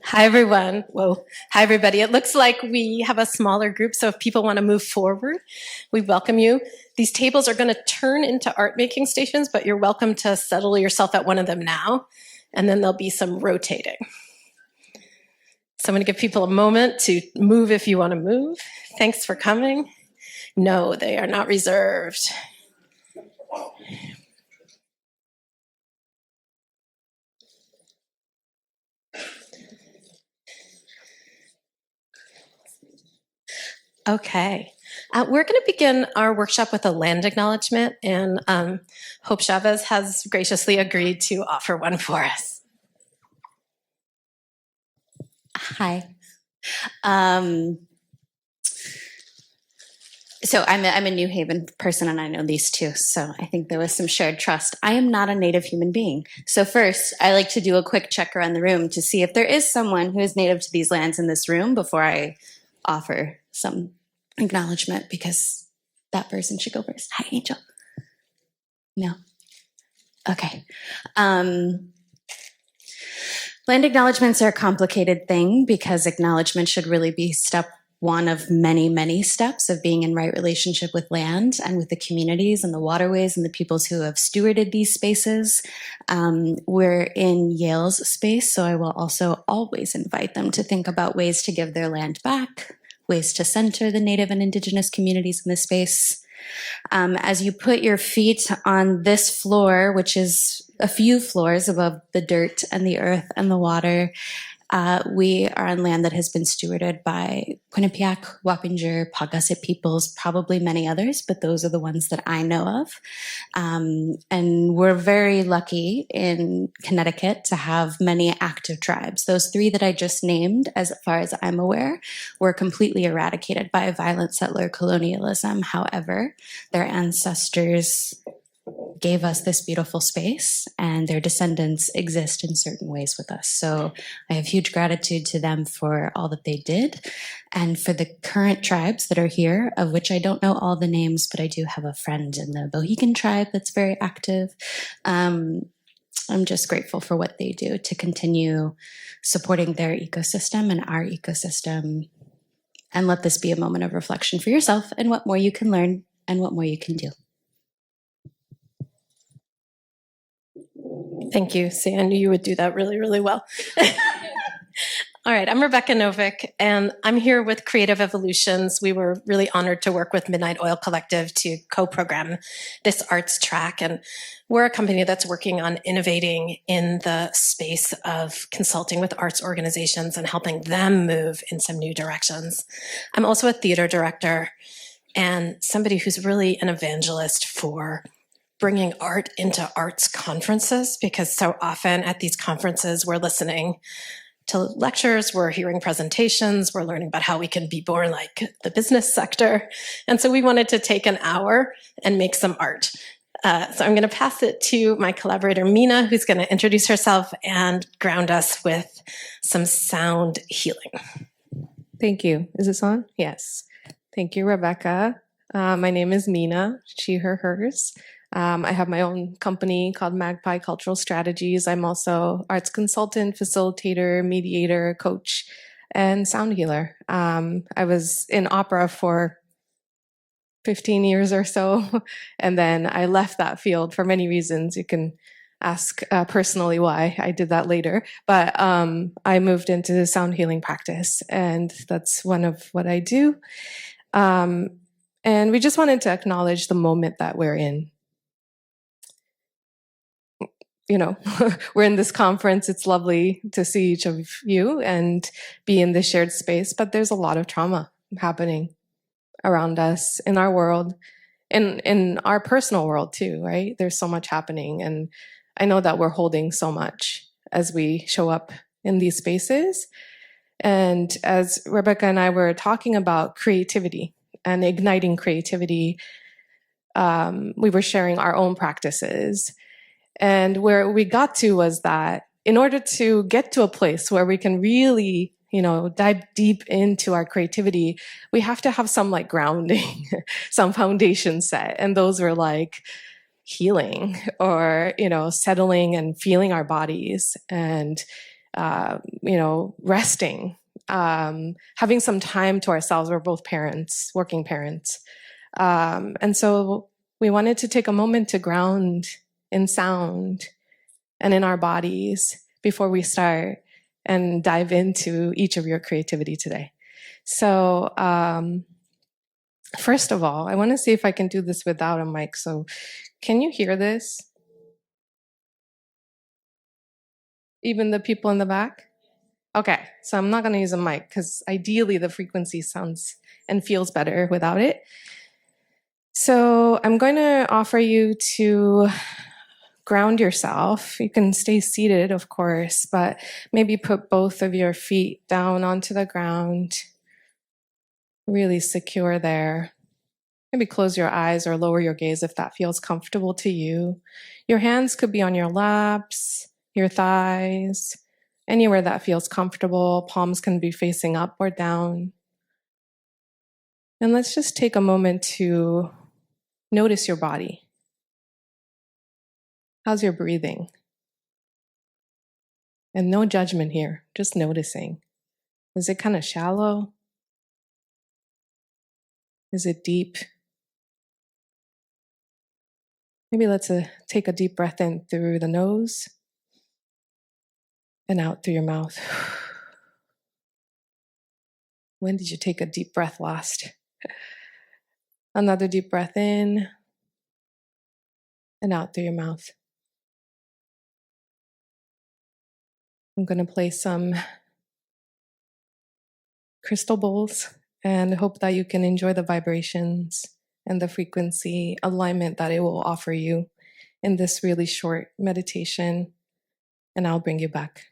Hi, everyone. Whoa. Hi, everybody. It looks like we have a smaller group, so if people want to move forward, we welcome you. These tables are going to turn into art making stations, but you're welcome to settle yourself at one of them now, and then there'll be some rotating. So I'm going to give people a moment to move if you want to move. Thanks for coming. No, they are not reserved. Okay. We're going to begin our workshop with a land acknowledgement, and Hope Chavez has graciously agreed to offer one for us. Hi. So I'm a New Haven person, and I know these two, so I think there was some shared trust. I am not a native human being. So first, I like to do a quick check around the room to see if there is someone who is native to these lands in this room before I offer some acknowledgement, because that person should go first. Hi, Angel. No? Okay. Land acknowledgements are a complicated thing because acknowledgement should really be step one of many, many steps of being in right relationship with land and with the communities and the waterways and the peoples who have stewarded these spaces. We're in Yale's space, so I will also always invite them to think about ways to give their land back, ways to center the Native and Indigenous communities in this space. As you put your feet on this floor, which is a few floors above the dirt and the earth and the water, we are on land that has been stewarded by Quinnipiac, Wappinger, Paugussett peoples, probably many others, but those are the ones that I know of. And we're very lucky in Connecticut to have many active tribes. Those three that I just named, as far as I'm aware, were completely eradicated by violent settler colonialism. However, their ancestors gave us this beautiful space, and their descendants exist in certain ways with us. So I have huge gratitude to them for all that they did, and for the current tribes that are here, of which I don't know all the names, but I do have a friend in the Bohican tribe that's very active. I'm just grateful for what they do to continue supporting their ecosystem and our ecosystem, and let this be a moment of reflection for yourself and what more you can learn and what more you can do. Thank you. See, I knew you would do that really, really well. All right, I'm Rebecca Novick, and I'm here with Creative Evolutions. We were really honored to work with Midnight Oil Collective to co-program this arts track, and we're a company that's working on innovating in the space of consulting with arts organizations and helping them move in some new directions. I'm also a theater director and somebody who's really an evangelist for bringing art into arts conferences, because so often at these conferences we're listening to lectures, we're hearing presentations, we're learning about how we can be more like the business sector. And so we wanted to take an hour and make some art. So I'm going to pass it to my collaborator, Mina, who's going to introduce herself and ground us with some sound healing. Thank you. Is this on? Yes. Thank you, Rebecca. My name is Mina, she, her, hers. I have my own company called Magpie Cultural Strategies. I'm also arts consultant, facilitator, mediator, coach, and sound healer. I was in opera for 15 years or so, and then I left that field for many reasons. You can ask personally why I did that later, but I moved into the sound healing practice, and that's one of what I do. And we just wanted to acknowledge the moment that we're in. You know, we're in this conference. It's lovely to see each of you and be in this shared space, but there's a lot of trauma happening around us in our world, in our personal world too, right? There's so much happening. And I know that we're holding so much as we show up in these spaces. And as Rebecca and I were talking about creativity and igniting creativity, we were sharing our own practices. And where we got to was that in order to get to a place where we can really, dive deep into our creativity, we have to have some like grounding, some foundation set. And those were like healing or, settling and feeling our bodies and resting, having some time to ourselves. We're both parents, working parents. And so we wanted to take a moment to ground in sound and in our bodies before we start and dive into each of your creativity today. So, first of all, I want to see if I can do this without a mic. So, can you hear this? Even the people in the back? Okay, so I'm not going to use a mic because ideally the frequency sounds and feels better without it. So, I'm going to offer you to ground yourself. You can stay seated, of course, but maybe put both of your feet down onto the ground, really secure there. Maybe close your eyes or lower your gaze if that feels comfortable to you. Your hands could be on your laps, your thighs, anywhere that feels comfortable. Palms can be facing up or down. And let's just take a moment to notice your body. How's your breathing? And no judgment here, just noticing. Is it kind of shallow? Is it deep? Maybe let's take a deep breath in through the nose and out through your mouth. When did you take a deep breath last? Another deep breath in and out through your mouth. I'm going to play some crystal bowls and hope that you can enjoy the vibrations and the frequency alignment that it will offer you in this really short meditation. And I'll bring you back.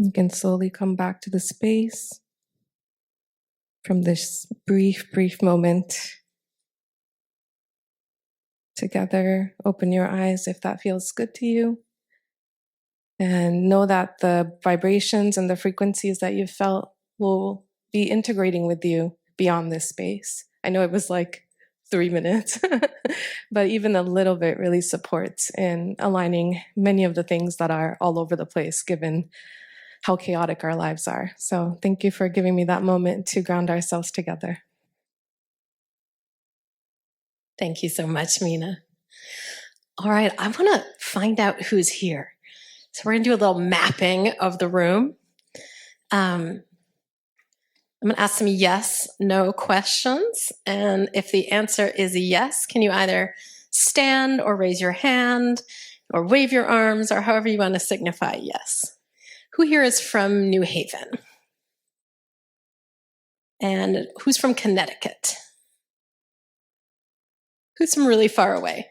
You can slowly come back to the space from this brief moment together. Open your eyes if that feels good to you. And know that the vibrations and the frequencies that you've felt will be integrating with you beyond this space. I know it was like 3 minutes, but even a little bit really supports in aligning many of the things that are all over the place, given how chaotic our lives are. So thank you for giving me that moment to ground ourselves together. Thank you so much, Mina. All right, I want to find out who's here. So we're going to do a little mapping of the room. I'm going to ask some yes, no questions. And if the answer is yes, can you either stand or raise your hand or wave your arms or however you want to signify yes? Who here is from New Haven? And who's from Connecticut? Who's from really far away?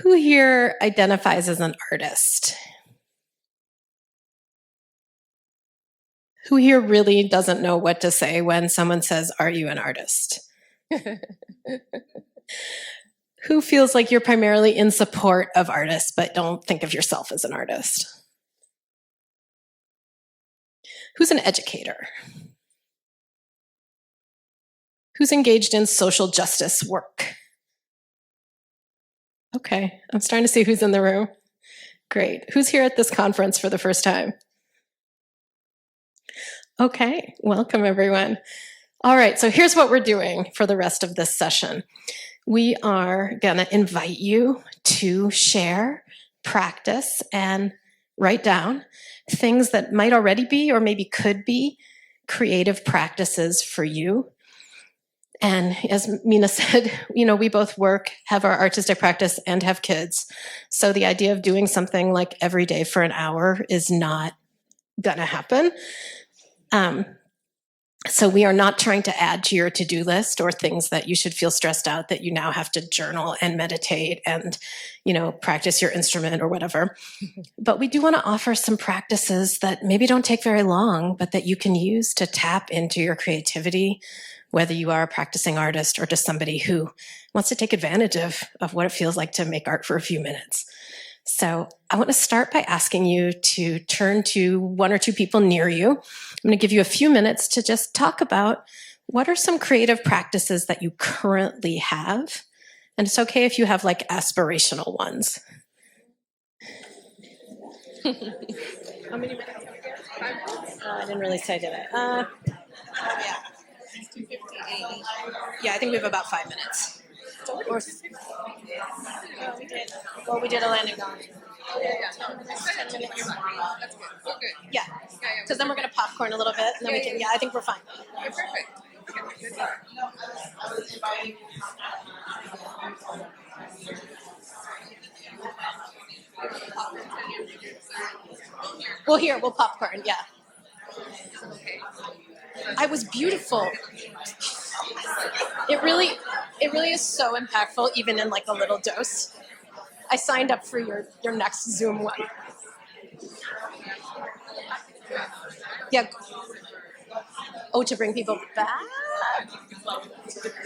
Who here identifies as an artist? Who here really doesn't know what to say when someone says, "Are you an artist?" Who feels like you're primarily in support of artists but don't think of yourself as an artist? Who's an educator? Who's engaged in social justice work? Okay, I'm starting to see who's in the room. Great. Who's here at this conference for the first time? Okay, welcome everyone. All right, so here's what we're doing for the rest of this session. We are going to invite you to share, practice, and write down things that might already be or maybe could be creative practices for you. And as Mina said, we both work, have our artistic practice, and have kids. So the idea of doing something like every day for an hour is not going to happen. So we are not trying to add to your to-do list or things that you should feel stressed out that you now have to journal and meditate and, practice your instrument or whatever. But we do want to offer some practices that maybe don't take very long, but that you can use to tap into your creativity, whether you are a practicing artist or just somebody who wants to take advantage of what it feels like to make art for a few minutes. So I want to start by asking you to turn to one or two people near you. I'm going to give you a few minutes to just talk about what are some creative practices that you currently have. And it's okay if you have like aspirational ones. How many minutes have we got? I didn't really say, did I? Yeah. Yeah, I think we have about 5 minutes. Or, we did a landing on. Yeah, because then we're going to popcorn a little bit, and then we can, I think we're fine. Well, here, we'll popcorn, yeah. I was beautiful. It really is so impactful, even in like a little dose. I signed up for your next Zoom one. Yeah. Oh, to bring people back?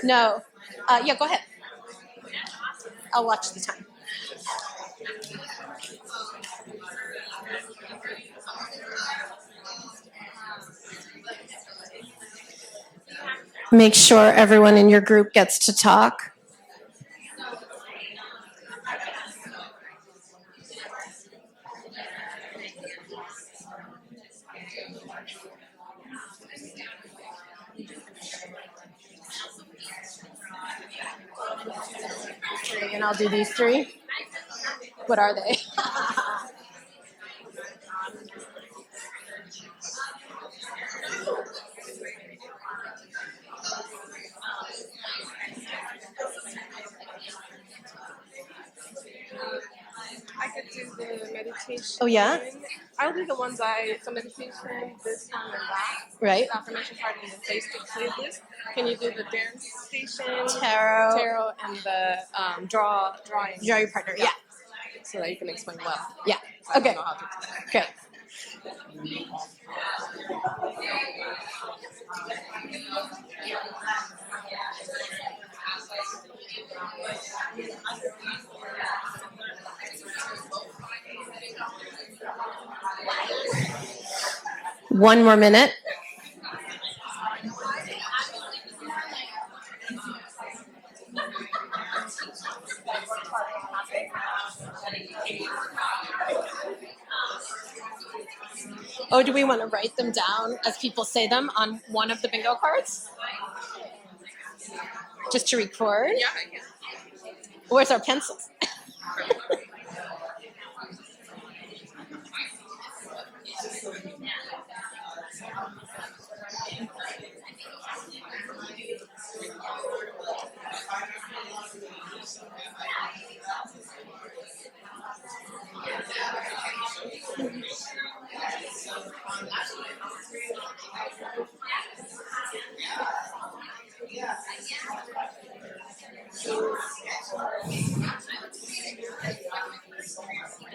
No. Yeah, go ahead. I'll watch the time. Make sure everyone in your group gets to talk. And I'll do these three. What are they? I could do the meditation. Oh, yeah? I'll do the ones the meditation, this one, and that. Right. The affirmation part and the Facebook playlist. Can you do the dance station, Tarot, and the drawing? Draw your partner, yeah. so that you can explain well. Yeah. I don't Okay. know how to explain. Okay. One more minute. Oh, do we want to write them down as people say them on one of the bingo cards? Just to record? Yeah, I can. Where's our pencils?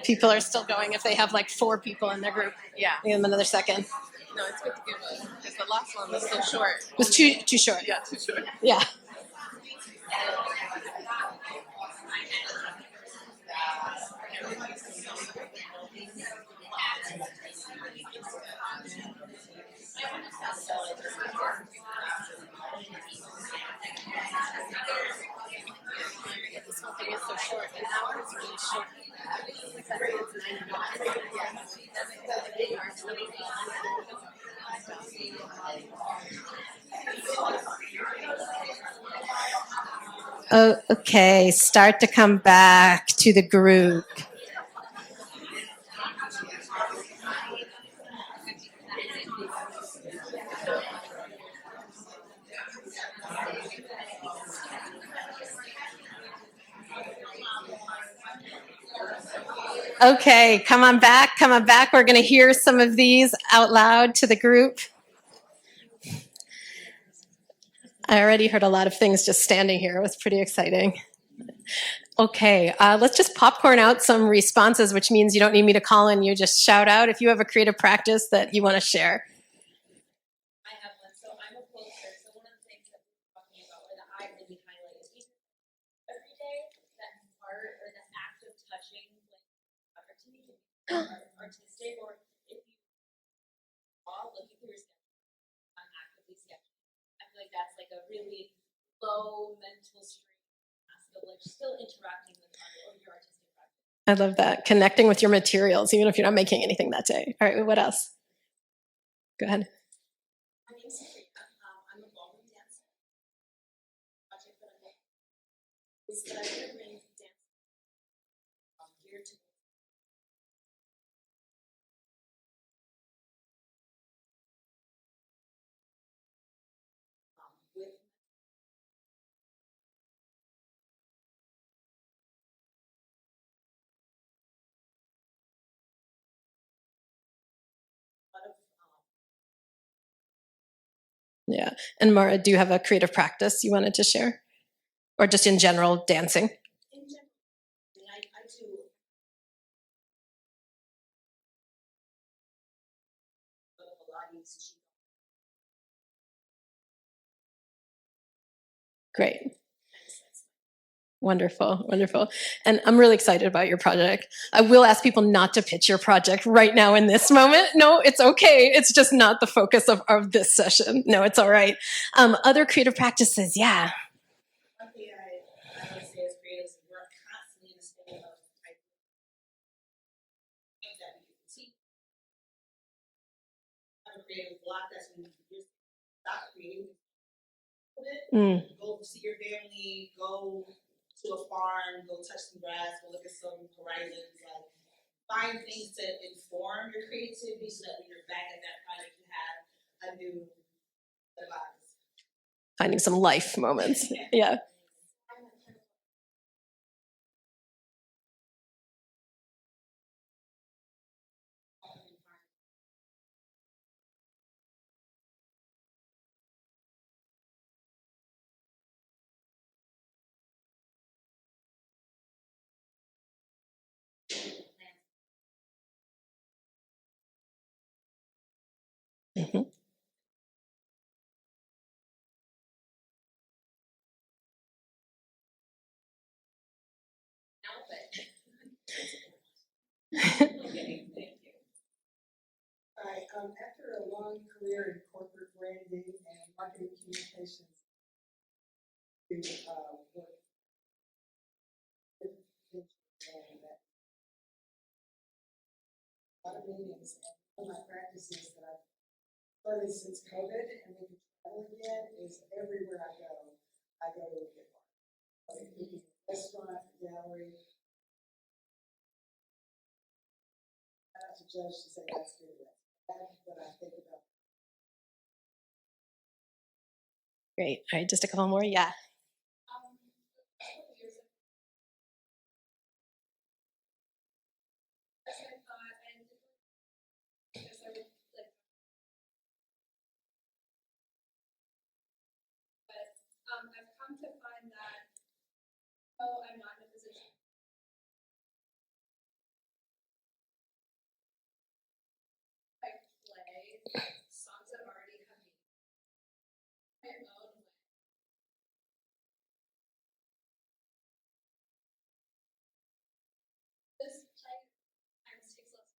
People are still going if they have like 4 people in their group. Yeah. Give them another second. No, it's good to give us because the last one was so short. It was too short. Yeah, too short. Yeah. This whole thing is so short, and that one is really short. Oh, okay, start to come back to the group. Okay, come on back, come on back. We're going to hear some of these out loud to the group. I already heard a lot of things just standing here. It was pretty exciting. Okay, let's just popcorn out some responses, which means you don't need me to call in. You just shout out if you have a creative practice that you want to share. I have one. So I'm a quilter. So one of the things that we're talking about, or that I really highlight, is even every day that art or the act of touching, like opportunity to be artistic, or if you draw, like if you're sketching, I'm actively sketching. I feel like that's like a really low mental strain task of like still interacting with art or your artistic practice. I love that. Connecting with your materials, even if you're not making anything that day. All right, what else? Go ahead. My name's Sabrina. I'm a ballroom dancer. Project that I'm making is that I'm going to bring dance geared to with a lot of Yeah. And Mara, do you have a creative practice you wanted to share? Or just in general, dancing? in general. I mean, I do Pilates. Great. Wonderful, wonderful. And I'm really excited about your project. I will ask people not to pitch your project right now in this moment. No, it's okay. It's just not the focus of this session. No, it's all right. Other creative practices, yeah. One thing I would say as creatives, we're constantly in a state of like that we can see. Have a creative block that's when you just stop creating. Go see your family, go to a farm, go touch some grass, go look at some horizons, like find things to inform your creativity so that when you're back at that project you have a new device. Finding some life moments. Yeah. Okay, thank you. Hi, after a long career in corporate branding and marketing communications, to work with and a lot of meetings, and one of my practices that I've started since COVID and we can travel again is everywhere I go to get one. It could be a restaurant, gallery. I have to judge to say that's good. That's what I think about. Great. All right, just a couple more. Yeah. I've come to find that though I'm not in a position I play songs that already have me my own way. This play times takes less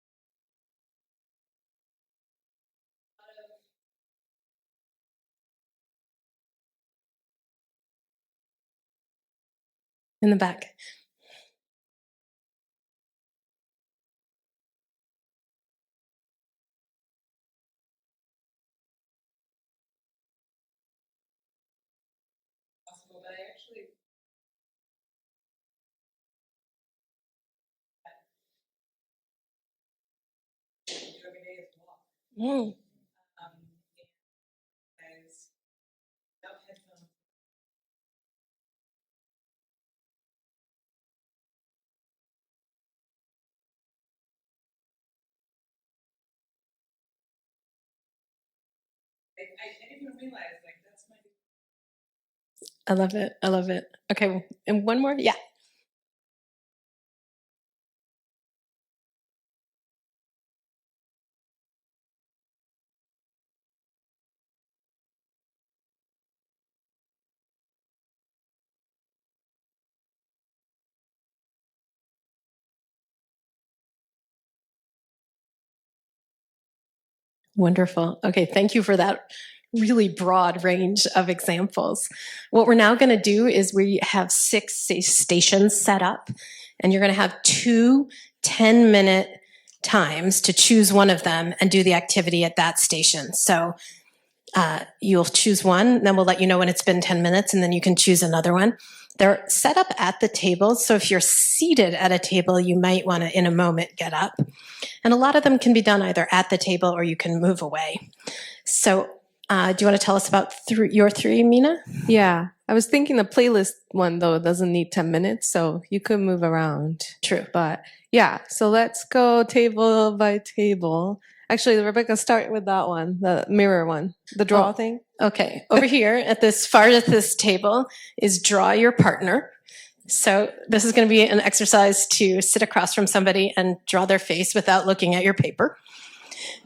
a lot of In the back. possible, but I actually do every day as well. Mm. Guys, without headphones. I didn't even realize like that's my. I love it. I love it. Okay, and one more. Yeah. Wonderful. Okay, thank you for that really broad range of examples. What we're now going to do is we have 6 stations set up, and you're going to have 2 10-minute times to choose one of them and do the activity at that station. So you'll choose one, then we'll let you know when it's been 10 minutes, and then you can choose another one. They're set up at the tables, so if you're seated at a table, you might want to, in a moment, get up. And a lot of them can be done either at the table or you can move away. So do you want to tell us about your 3, Mina? Yeah. I was thinking the playlist one, though, doesn't need 10 minutes, so you could move around. True. But yeah, so let's go table by table. Actually, Rebecca, start with that one, the mirror one, the draw thing. Okay. Over here at this far at this table is draw your partner. So this is going to be an exercise to sit across from somebody and draw their face without looking at your paper.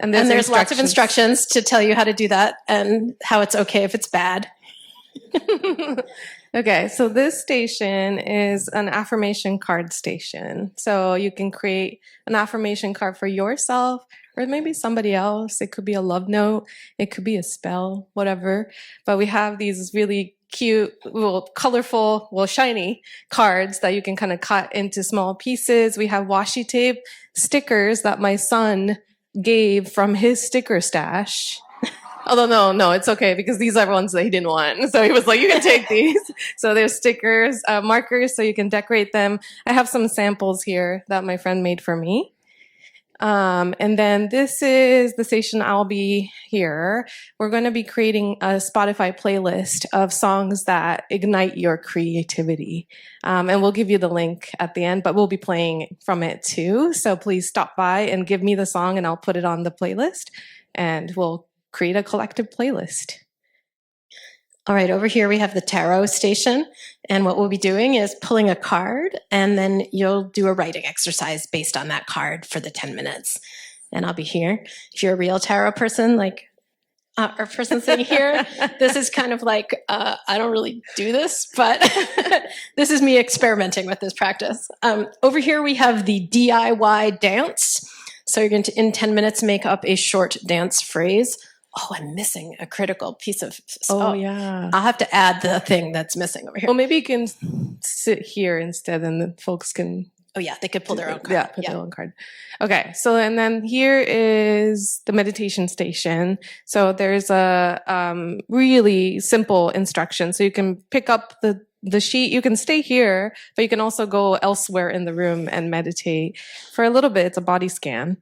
And there's lots of instructions to tell you how to do that and how it's okay if it's bad. Okay, so this station is an affirmation card station. So you can create an affirmation card for yourself or maybe somebody else. It could be a love note, it could be a spell, whatever. But we have these really cute, well, colorful, well, shiny cards that you can kind of cut into small pieces. We have washi tape stickers that my son gave from his sticker stash. Although no, it's okay because these are ones that he didn't want. So he was like, you can take these. So there's stickers, markers, so you can decorate them. I have some samples here that my friend made for me. And then this is the station I'll be here. We're going to be creating a Spotify playlist of songs that ignite your creativity. And we'll give you the link at the end, but we'll be playing from it too. So please stop by and give me the song and I'll put it on the playlist and we'll create a collective playlist. All right, over here we have the tarot station. And what we'll be doing is pulling a card, and then you'll do a writing exercise based on that card for the 10 minutes. And I'll be here. If you're a real tarot person, like our person sitting here, this is kind of like, I don't really do this, but this is me experimenting with this practice. Over here, we have the DIY dance. So you're going to, in 10 minutes, make up a short dance phrase. Oh, I'm missing a critical piece of. Oh, yeah. I'll have to add the thing that's missing over here. Well, maybe you can sit here instead, and the folks can. Oh, yeah, they could pull their own card. Yeah, put their own card. Okay, so and then here is the meditation station. So there's a really simple instruction. So you can pick up the sheet. You can stay here, but you can also go elsewhere in the room and meditate for a little bit. It's a body scan.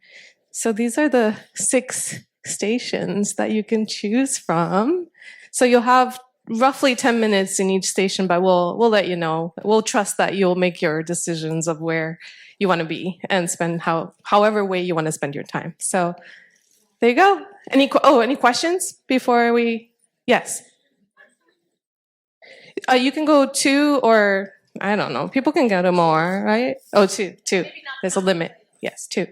So these are the 6 stations that you can choose from. So you'll have roughly 10 minutes in each station, but we'll let you know. We'll trust that you'll make your decisions of where you want to be and spend however way you want to spend your time. So there you go. Any questions before we? Yes. You can go 2 or I don't know. People can go to more, right? Oh, 2. There's a limit. Yes, 2.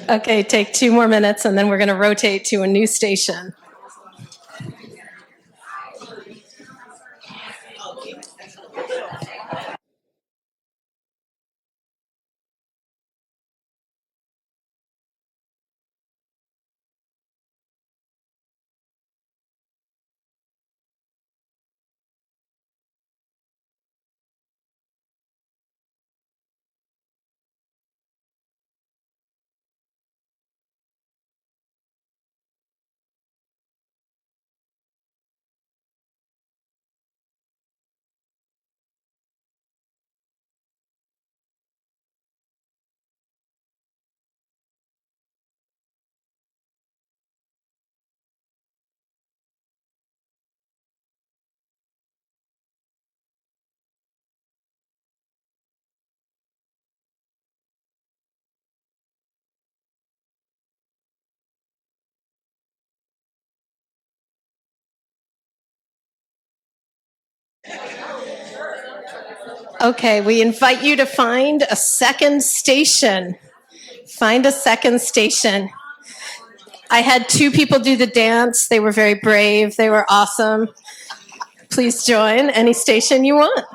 Okay, take 2 more minutes and then we're going to rotate to a new station. Okay, we invite you to find a second station. Find a second station. I had 2 people do the dance. They were very brave. They were awesome. Please join any station you want.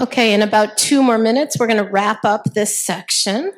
Okay, in about 2 more minutes, we're going to wrap up this section.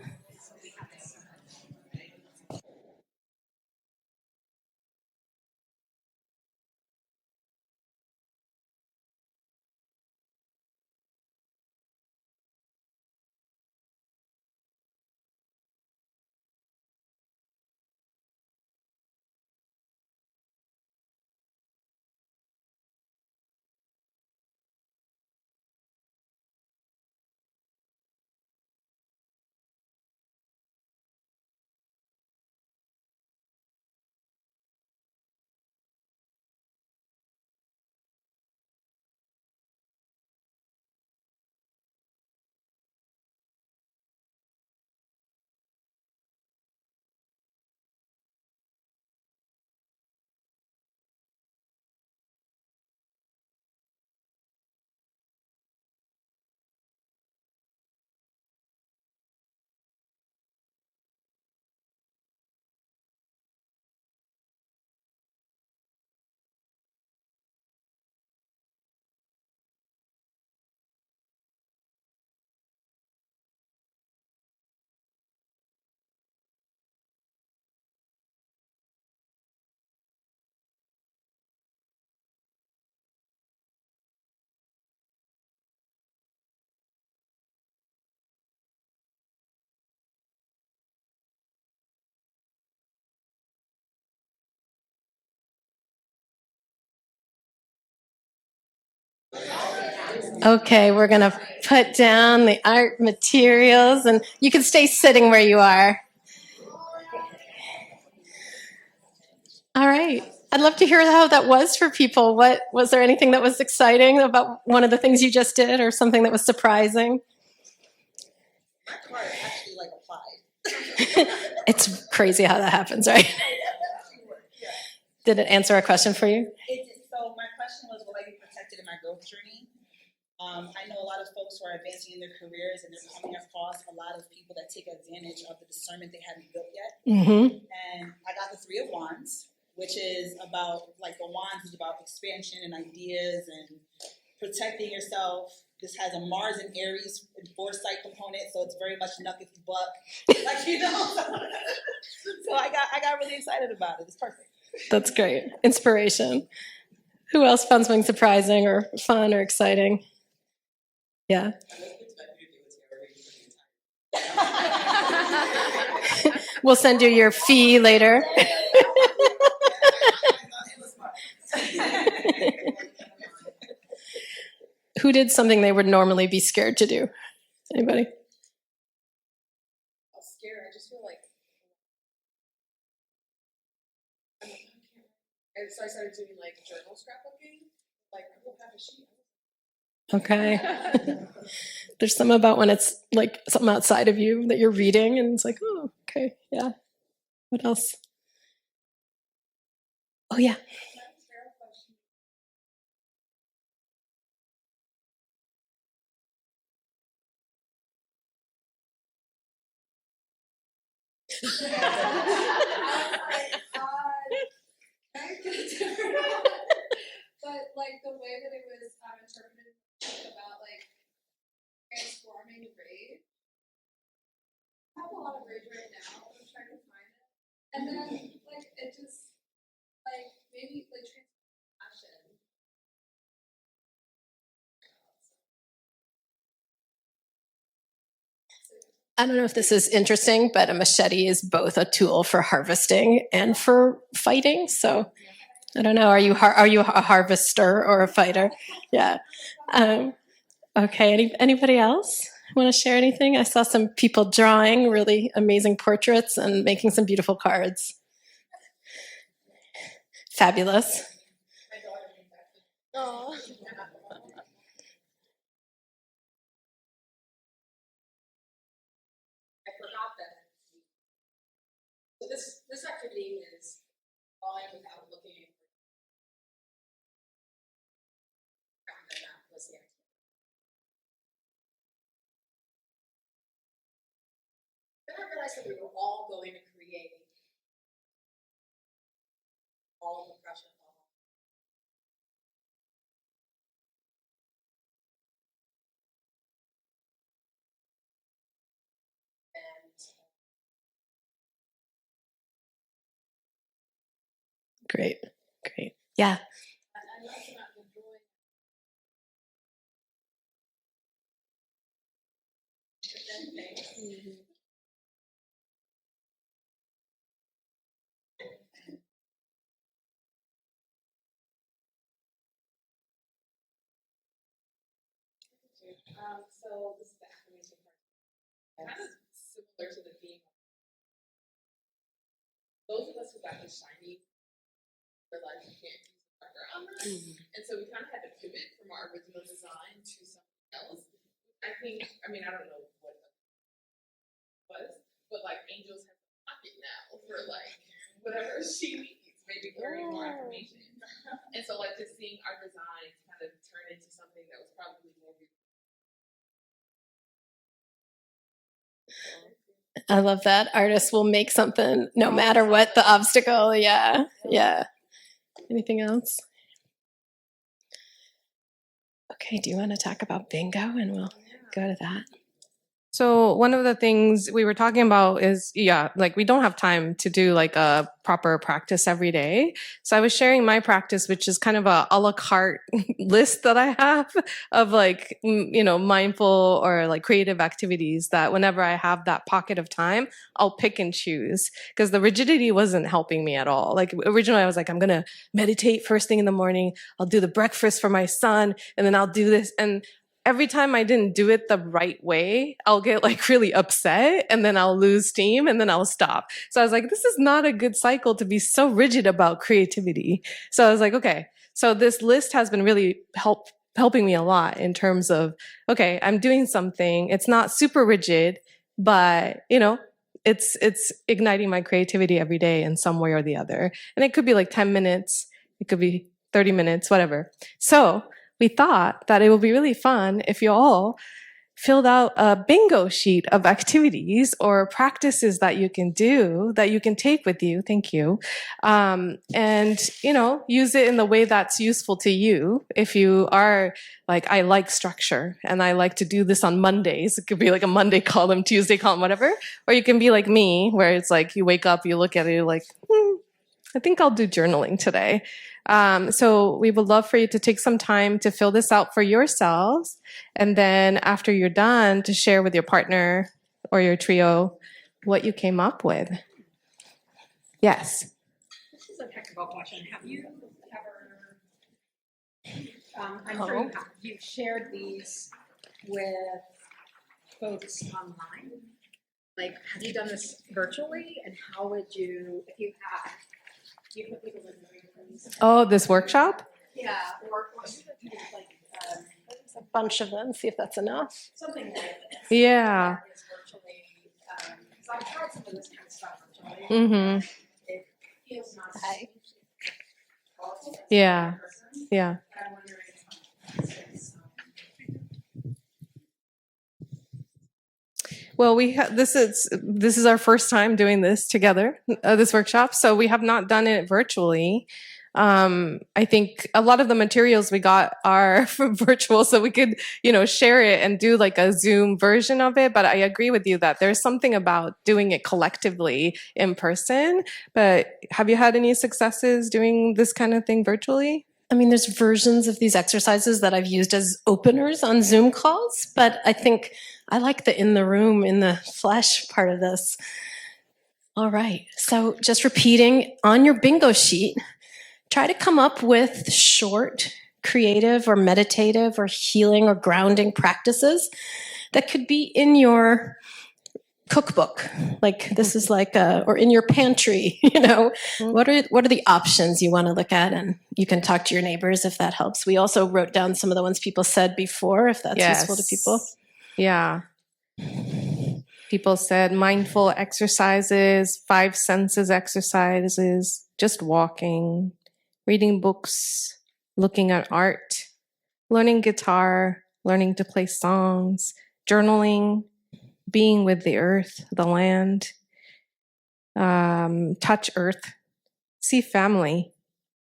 Okay, we're going to put down the art materials, and you can stay sitting where you are. All right. I'd love to hear how that was for people. What was there anything that was exciting about one of the things you just did, or something that was surprising? My card actually like applied. It's crazy how that happens, right? Did it answer a question for you? It did. So my question was, will I be protected in my growth journey? I know a lot of folks who are advancing in their careers and they're coming across a lot of people that take advantage of the discernment they haven't built yet. Mm-hmm. And I got the Three of Wands, which is about, like the Wands is about expansion and ideas and protecting yourself. This has a Mars and Aries and foresight component, so it's very much knuck if you buck. Like, you know. So I got really excited about it. It's perfect. That's great. Inspiration. Who else found something surprising or fun or exciting? Yeah. We'll send you your fee later. Who did something they would normally be scared to do? Anybody? I was scared. I just feel like. And so I started doing like journal scrapbooking. Like I don't have a sheet. Okay. There's some about when it's like something outside of you that you're reading, and it's like, oh, okay, yeah. What else? Oh, yeah. But like the way that it was interpreted about like transforming rage. I have a lot of rage right now. I'm trying to find it, and then like it just like maybe like transformation. I don't know if this is interesting, but a machete is both a tool for harvesting and for fighting. So I don't know. Are you a harvester or a fighter? Yeah. Okay. Anybody else want to share anything? I saw some people drawing really amazing portraits and making some beautiful cards. Fabulous. Oh. I forgot that. So this activity is drawing without looking. That was the activity. Then I realized that we were all going to create all the pressure. Great. Great. Yeah. And I also not enjoying so this is the affirmation part. Kind of similar to the theme. Those of us who got the shiny, we're like, you can't use the marker on that. And so we kind of had to pivot from our original design to something else. I think, I mean, I don't know what it was, but like Angels have a pocket now for like whatever she needs, maybe carrying more information. And so like just seeing our designs kind of turn into something that was probably more I love that. Artists will make something no matter what the obstacle. Yeah. Yeah. Anything else? Okay. Do you want to talk about bingo and we'll go to that? So one of the things we were talking about is, yeah, like we don't have time to do like a proper practice every day. So I was sharing my practice, which is kind of a la carte list that I have of like, mindful or like creative activities that whenever I have that pocket of time, I'll pick and choose because the rigidity wasn't helping me at all. Like originally I was like, I'm going to meditate first thing in the morning. I'll do the breakfast for my son and then I'll do this. And every time I didn't do it the right way, I'll get like really upset and then I'll lose steam and then I'll stop. So I was like, this is not a good cycle to be so rigid about creativity. So I was like, okay, so this list has been really helping me a lot in terms of, okay, I'm doing something. It's not super rigid, but it's igniting my creativity every day in some way or the other. And it could be like 10 minutes. It could be 30 minutes, whatever. So we thought that it would be really fun if you all filled out a bingo sheet of activities or practices that you can do that you can take with you. Thank you. And, use it in the way that's useful to you. If you are like, I like structure and I like to do this on Mondays, it could be like a Monday column, Tuesday column, whatever. Or you can be like me, where it's like you wake up, you look at it, you're like, I think I'll do journaling today. So we would love for you to take some time to fill this out for yourselves. And then after you're done, to share with your partner or your trio what you came up with. Yes. This is a technical question. Have you ever, I'm sure you have, you've shared these with folks online? Like, have you done this virtually? And how would you, if you have, do you put people in the rooms? Oh, this workshop? Yeah, or even like, A bunch of them, see if that's enough. something like this. Yeah. That is virtually, because I've tried some of this kind of stuff virtually. Mm-hmm. It feels not Hi. Yeah. Yeah. I'm wondering if it's, Well, this is our first time doing this together, this workshop. So we have not done it virtually. I think a lot of the materials we got are virtual, so we could, share it and do like a Zoom version of it. But I agree with you that there's something about doing it collectively in person. But have you had any successes doing this kind of thing virtually? I mean, there's versions of these exercises that I've used as openers on Zoom calls, but I think I like the in the room, in the flesh part of this. All right. So just repeating on your bingo sheet, try to come up with short, creative or meditative or healing or grounding practices that could be in your cookbook. Like this is like or in your pantry, What are the options you want to look at? And you can talk to your neighbors if that helps. We also wrote down some of the ones people said before, if that's useful to people. Yeah. People said mindful exercises, 5 senses exercises, just walking, reading books, looking at art, learning guitar, learning to play songs, journaling, being with the earth, the land, touch earth, see family,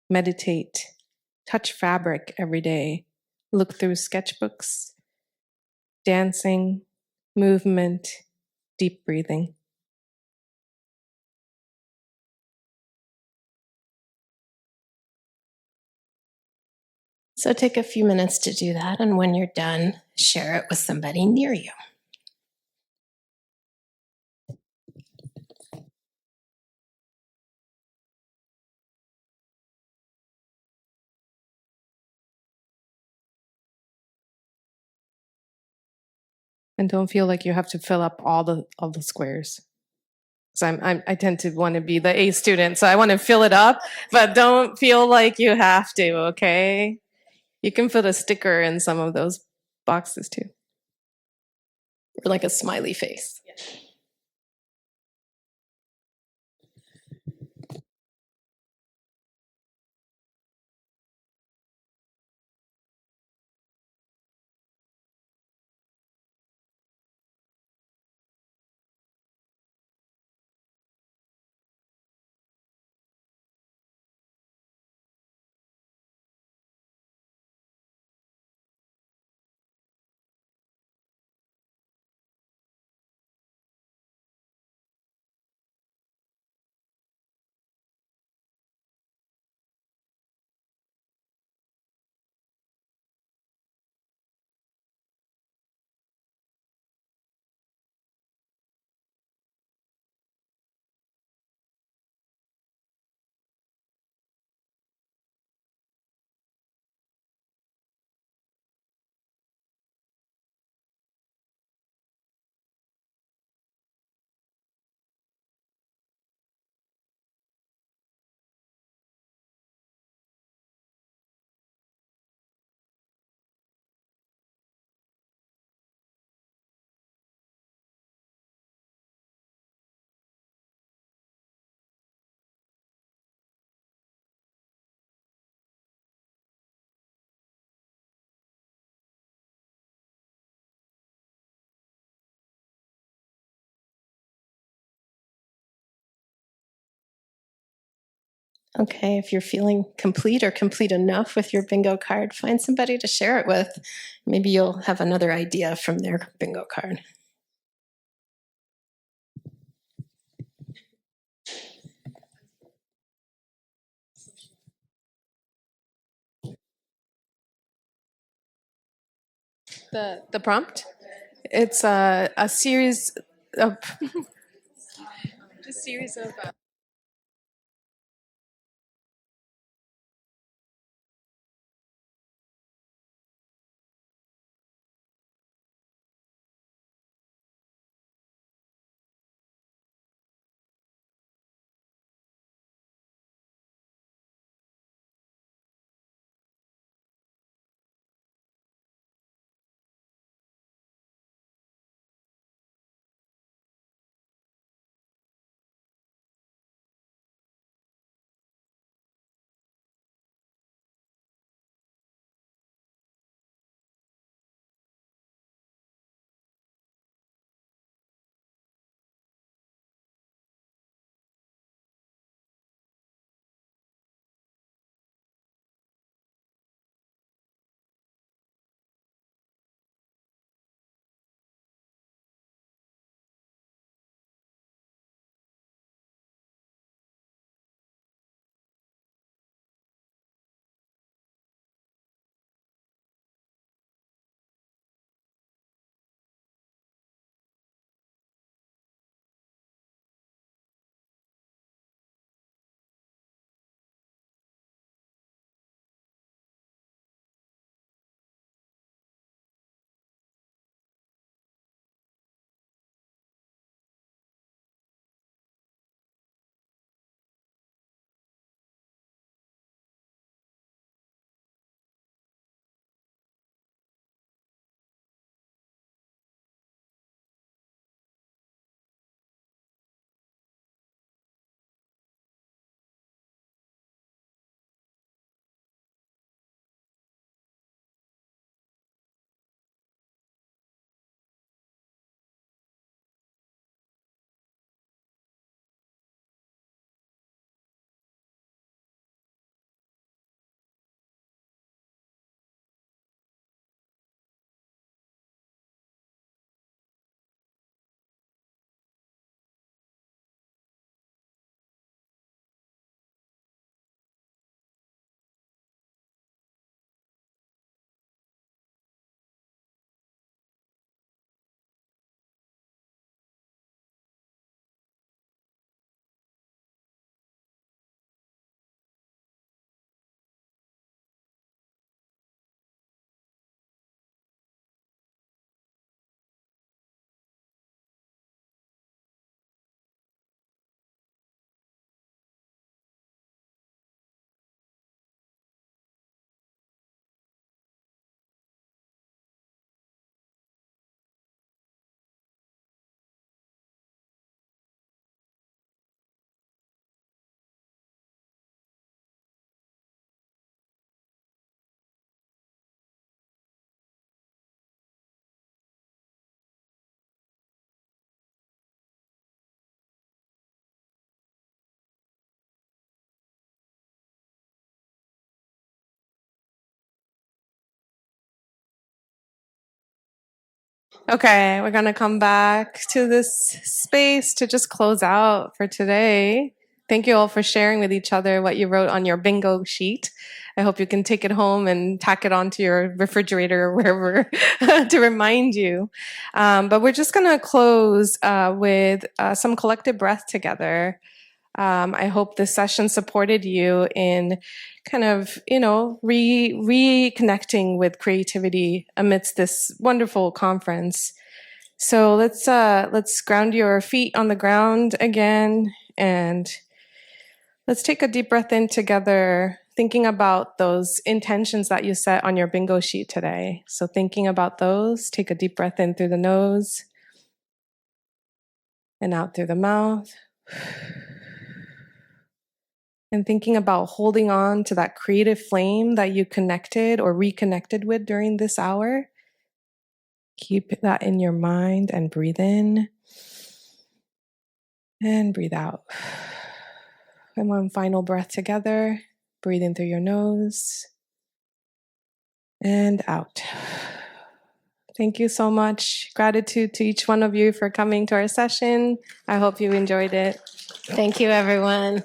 meditate, touch fabric every day, look through sketchbooks, dancing, movement, deep breathing. So take a few minutes to do that, and when you're done, share it with somebody near you. And don't feel like you have to fill up all the squares. So I tend to want to be the A student, so I want to fill it up, but don't feel like you have to, okay? You can put a sticker in some of those boxes too. Or like a smiley face. Okay, if you're feeling complete or complete enough with your bingo card, find somebody to share it with. Maybe you'll have another idea from their bingo card. The prompt? It's a series of a series of Okay, we're going to come back to this space to just close out for today. Thank you all for sharing with each other what you wrote on your bingo sheet. I hope you can take it home and tack it onto your refrigerator or wherever to remind you. But we're just going to close with some collective breath together. I hope this session supported you in kind of, reconnecting with creativity amidst this wonderful conference. So let's ground your feet on the ground again, and let's take a deep breath in together, thinking about those intentions that you set on your bingo sheet today. So thinking about those, take a deep breath in through the nose and out through the mouth. And thinking about holding on to that creative flame that you connected or reconnected with during this hour. Keep that in your mind and breathe in and breathe out. And one final breath together. Breathe in through your nose and out. Thank you so much. Gratitude to each one of you for coming to our session. I hope you enjoyed it. Thank you, everyone.